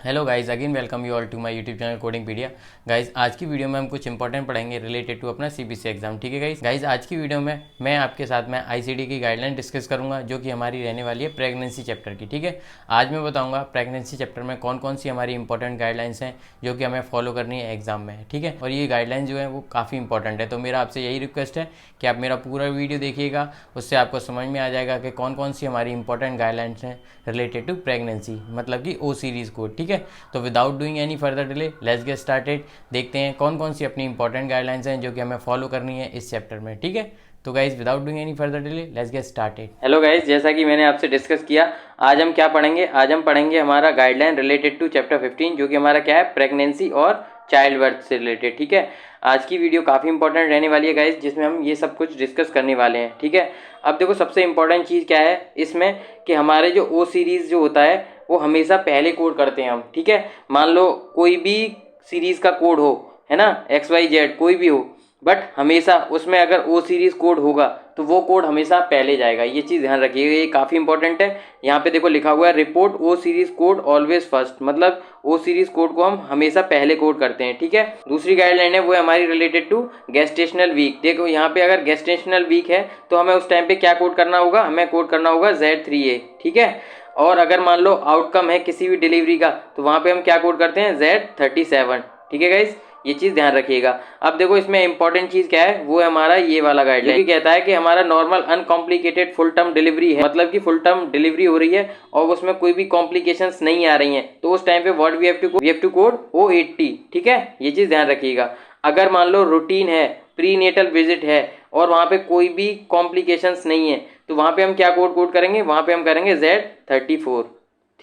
Hello guys, again welcome you all to my YouTube channel Codingpedia. Guys, आज की video में हम कुछ इंपॉर्टेंट पढ़ेंगे रिलेटेड टू अपना सीबीसी एग्जाम। ठीक है गाइस, आज की वीडियो में मैं आपके साथ में आईसीडी की गाइडलाइन डिस्कस करूंगा जो कि हमारी रहने वाली है प्रेगनेंसी चैप्टर की। ठीक है, आज मैं बताऊंगा प्रेगनेंसी चैप्टर में कौन कौन सी हमारी इंपॉर्टेंट गाइडलाइंस हैं जो कि हमें फॉलो करनी है एग्जाम में। ठीक है, और ये गाइडलाइन जो है वो काफ़ी इंपॉर्टेंट है, तो मेरा आपसे यही रिक्वेस्ट है कि आप मेरा पूरा वीडियो देखिएगा, उससे आपको समझ में आ जाएगा कि कौन कौन सी हमारी इंपॉर्टेंट गाइडलाइंस हैं रिलेटेड टू प्रेगनेंसी, मतलब कि ओ सीरीज़ कोड। ठीक है, तो without doing any further delay let's get started. देखते हैं कौन कौन सी अपनी इंपॉर्टेंट गाइडलाइंस हैं जो कि हमें फॉलो करनी है इस चैप्टर में। ठीक है, तो guys without doing any further delay let's get started. Hello guys, जैसा कि मैंने आपसे डिस्कस किया, आज हम क्या पढ़ेंगे? आज हम पढ़ेंगे हमारा गाइडलाइन रिलेटेड टू चैप्टर 15 जो कि हमारा क्या है, प्रेगनेंसी और चाइल्ड बर्थ से रिलेटेड। ठीक है, आज की वीडियो काफ़ी इंपॉर्टेंट रहने वाली है गाइज, जिसमें हम ये सब कुछ डिस्कस करने वाले हैं। ठीक है, अब देखो सबसे इंपॉर्टेंट चीज़ क्या है इसमें कि हमारे जो ओ सीरीज़ जो होता है वो हमेशा पहले कोड करते हैं हम। ठीक है, मान लो कोई भी सीरीज़ का कोड हो, है ना, XYZ कोई भी हो, बट हमेशा उसमें अगर ओ सीरीज़ कोड होगा तो वो कोड हमेशा पहले जाएगा। ये चीज़ ध्यान रखिएगा, ये काफ़ी इंपॉर्टेंट है। यहाँ पे देखो लिखा हुआ है रिपोर्ट ओ सीरीज़ कोड ऑलवेज फर्स्ट, मतलब ओ सीरीज़ कोड को हम हमेशा पहले कोड करते हैं। ठीक है, दूसरी गाइडलाइन है वो है हमारी रिलेटेड टू गेस्टेशनल वीक। देखो यहाँ पे अगर गेस्टेशनल वीक है तो हमें उस टाइम पे क्या कोड करना होगा, हमें कोड करना होगा Z3A। ठीक है, और अगर मान लो आउटकम है किसी भी डिलीवरी का तो वहाँ पे हम क्या कोड करते हैं, Z37। ठीक है गाइस, ये चीज़ ध्यान रखिएगा। अब देखो इसमें इंपॉर्टेंट चीज़ क्या है, वो है हमारा ये वाला गाइडलाइन, जो कहता है कि हमारा normal uncomplicated full term delivery है, मतलब कि फुल टर्म डिलीवरी हो रही है और उसमें कोई भी कॉम्प्लिकेशंस नहीं आ रही हैं, तो उस टाइम पे what we have to code O80। ठीक है, ये चीज़ ध्यान रखिएगा। अगर मान लो रूटीन है, प्री नेटल विजिट है और वहाँ पे कोई भी कॉम्प्लिकेशंस नहीं है तो वहाँ पे हम क्या कोड करेंगे, वहाँ पे हम करेंगे Z34।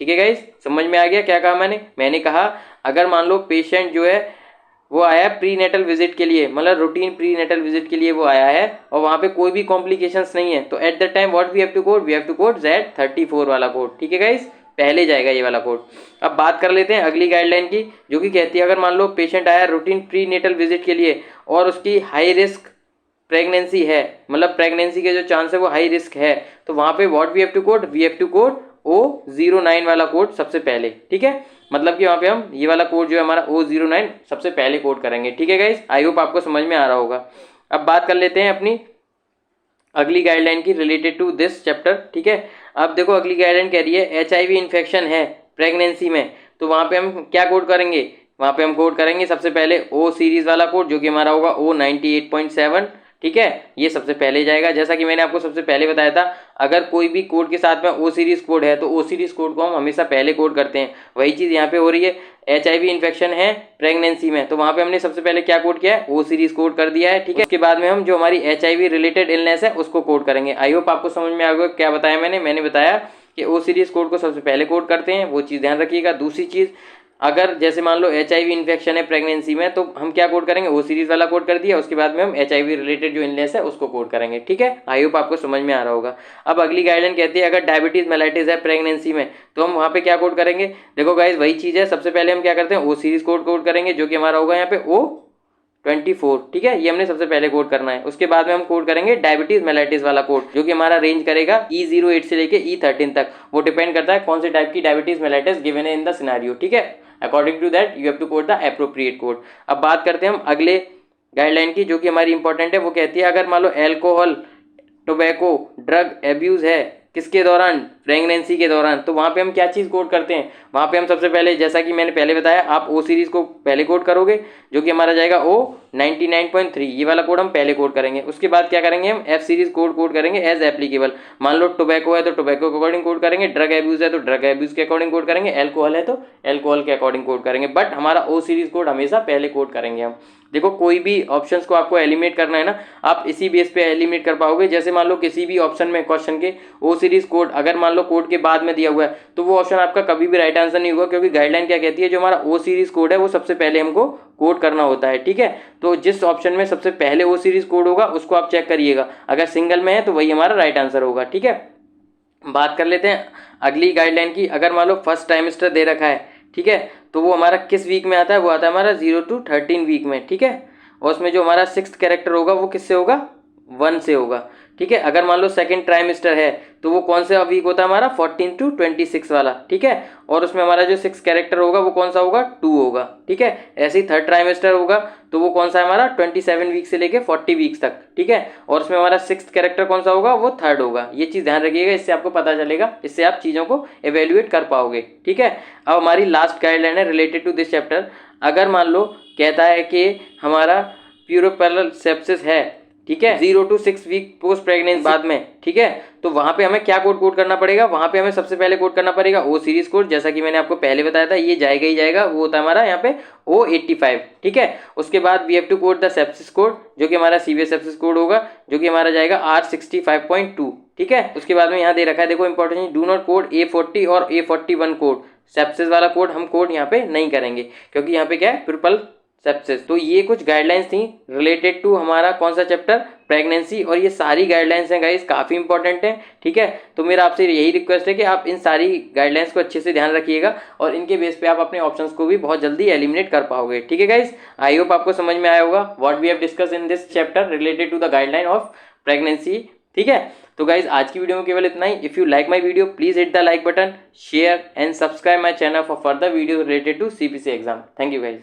ठीक है गाइस, समझ में आ गया क्या कहा मैंने कहा अगर मान लो पेशेंट जो है वो आया प्री नेटल विजिट के लिए, मतलब रूटीन प्री नेटल विजिट के लिए वो आया है और वहाँ पे कोई भी कॉम्प्लिकेशंस नहीं है, तो at the time what we have to code Z34 वाला कोड। ठीक है गाइस, पहले जाएगा ये वाला कोड। अब बात कर लेते हैं अगली गाइडलाइन की, जो कि कहती है अगर मान लो पेशेंट आया रूटीन प्री नेटल विजिट के लिए और उसकी हाई रिस्क प्रेगनेंसी है, मतलब प्रेगनेंसी के जो चांस है वो हाई रिस्क है, तो वहाँ पे what we have to code O09 वाला कोड सबसे पहले। ठीक है, मतलब कि वहाँ पे हम ये वाला कोड जो है हमारा O09 सबसे पहले कोड करेंगे। ठीक है गाइस, आई होप आपको समझ में आ रहा होगा। अब बात कर लेते हैं अपनी अगली गाइडलाइन की रिलेटेड टू दिस चैप्टर। ठीक है, अब देखो अगली गाइडलाइन कह रही है HIV इन्फेक्शन है प्रेगनेंसी में, तो वहाँ पे हम क्या कोड करेंगे, वहाँ पे हम कोड करेंगे सबसे पहले O सीरीज वाला कोड जो कि हमारा होगा O98.7। ठीक है, ये सबसे पहले जाएगा। जैसा कि मैंने आपको सबसे पहले बताया था, अगर कोई भी कोड के साथ में ओ सीरीज कोड है तो ओ सीरीज कोड को हम हमेशा पहले कोड करते हैं। वही चीज़ यहाँ पे हो रही है, HIV इन्फेक्शन है प्रेगनेंसी में, तो वहाँ पे हमने सबसे पहले क्या कोड किया है, ओ सीरीज कोड कर दिया है। ठीक है, उसके बाद में हम जो हमारी HIV रिलेटेड इलनेस है उसको कोड करेंगे। आई होप आपको समझ में आ गया क्या बताया मैंने बताया कि ओ सीरीज कोड को सबसे पहले कोड करते हैं, वो चीज़ ध्यान रखिएगा। दूसरी चीज़, अगर जैसे मान लो HIV इन्फेक्शन है प्रेगनेंसी में तो हम क्या कोड करेंगे, ओ सीरीज वाला कोड कर दिया, उसके बाद में हम HIV रिलेटेड जो इलनेस है उसको कोड करेंगे। ठीक है, आई होप आपको समझ में आ रहा होगा। अब अगली गाइडलाइन कहती है अगर डायबिटीज मेलाइटिस है प्रेगनेंसी में तो हम वहाँ पे क्या कोड करेंगे। देखो गाइज वही चीज़ है, सबसे पहले हम क्या करते हैं, ओ सीरीज कोड करेंगे जो कि हमारा होगा यहाँ पे O24। ठीक है, ये हमने सबसे पहले कोड करना है। उसके बाद में हम कोड करेंगे डायबिटीज मेलाइटिस वाला कोड जो कि हमारा रेंज करेगा E08 से लेके E13 तक, वो डिपेंड करता है कौन से टाइप की डायबिटीज मेलाइटिस गिवन है इन द सिनेरियो। ठीक है, according to that you have to code the appropriate code. अब बात करते हैं हम अगले गाइडलाइन की जो कि हमारी इंपॉर्टेंट है, वो कहती है अगर मान लो एल्कोहल, टोबैको, ड्रग एब्यूज है किसके दौरान, प्रेगनेंसी के दौरान, तो वहाँ पे हम क्या चीज़ कोड करते हैं, वहाँ पे हम सबसे पहले जैसा कि मैंने पहले बताया आप ओ सीरीज को पहले कोड करोगे जो कि हमारा जाएगा O99.3, ये वाला कोड हम पहले कोड करेंगे। उसके बाद क्या करेंगे, हम F सीरीज कोड करेंगे एज एप्लीकेबल। मान लो टोबैको है तो टोबैको के अकॉर्डिंग कोड करेंगे, ड्रग एब्यूज है तो ड्रग एब्यूज के अकॉर्डिंग कोड करेंगे, एल्कोहल है तो एल्कोहल के अकॉर्डिंग कोड करेंगे, बट हमारा ओ सीरीज कोड हमेशा पहले कोड करेंगे हम। देखो कोई भी ऑप्शंस को आपको एलिमिनेट करना है ना, आप इसी बेस पे एलिमिनेट कर पाओगे। जैसे मान लो किसी भी ऑप्शन में क्वेश्चन के ओ सीरीज कोड अगर मान लो कोड के बाद में दिया हुआ है तो वो ऑप्शन आपका कभी भी राइट आंसर नहीं होगा, क्योंकि गाइडलाइन क्या कहती है जो हमारा ओ सीरीज कोड है वो सबसे पहले हमको कोड करना होता है। ठीक है, तो जिस ऑप्शन में सबसे पहले ओ सीरीज कोड होगा उसको आप चेक करिएगा, अगर सिंगल में है तो वही हमारा राइट आंसर होगा। ठीक है, बात कर लेते हैं अगली गाइडलाइन की। अगर मान लो फर्स्ट ट्राइमेस्टर दे रखा है, ठीक है, तो वो हमारा किस वीक में आता है, वो आता है हमारा 0 to 13 वीक में। ठीक है, और उसमें जो हमारा 6th कैरेक्टर होगा वो किससे होगा, 1 से होगा। ठीक है। अगर मान लो सेकंड ट्राइमेस्टर है तो वो कौन सा वीक होता है हमारा 14 to 26 वाला, ठीक है। और उसमें हमारा जो 6 कैरेक्टर होगा वो कौन सा होगा 2 होगा, ठीक है। ऐसे ही थर्ड ट्राइमेस्टर होगा तो वो कौन सा है हमारा 27 वीक से लेके 40 वीक्स तक, ठीक है। और उसमें हमारा 6th कैरेक्टर कौन सा होगा वो थर्ड होगा। ये चीज ध्यान रखिएगा, इससे आपको पता चलेगा, इससे आप चीजों को एवेल्युएट कर पाओगे, ठीक है। अब हमारी लास्ट गाइडलाइन है रिलेटेड टू दिस चैप्टर। अगर मान लो कहता है कि हमारा प्यूरोपेरल सेप्सिस है, ठीक है, 0 to 6 वीक पोस्ट प्रेगनेंसी बाद में, ठीक है, तो वहां पे हमें क्या कोड करना पड़ेगा, वहां पे हमें सबसे पहले कोड करना पड़ेगा ओ सीरीज कोड, जैसा कि मैंने आपको पहले बताया था, ये जाएगा ही जाएगा, वो होता है हमारा यहाँ पे O85, ठीक है। उसके बाद we have to code the sepsis code, जो कि हमारा सीवीएस सेप्सिस कोड होगा, जो कि हमारा जाएगा R65.2, ठीक है। उसके बाद में यहाँ दे रखा है, देखो important, do not code A40 और A41 कोड, सेप्सिस वाला कोड हम कोड यहाँ पे नहीं करेंगे, क्योंकि यहाँ पे क्या है प्यूरपल सेप्सिस। तो ये कुछ गाइडलाइंस थी रिलेटेड टू हमारा कौन सा चैप्टर, प्रेगनेंसी। और ये सारी गाइडलाइंस हैं गाइस, काफी इंपॉर्टेंट है, ठीक है। तो मेरा आपसे यही रिक्वेस्ट है कि आप इन सारी गाइडलाइंस को अच्छे से ध्यान रखिएगा और इनके बेस पे आप अपने ऑप्शंस को भी बहुत जल्दी एलिमिनेट कर पाओगे, ठीक है गाइस। आई होप आपको समझ में आया होगा what we have discuss in this chapter related to the guideline of pregnancy, ठीक है। तो गाइज आज की वीडियो में केवल इतना ही। If you like my video please hit the like button, share and subscribe my channel for further video related to CPC exam. Thank you guys.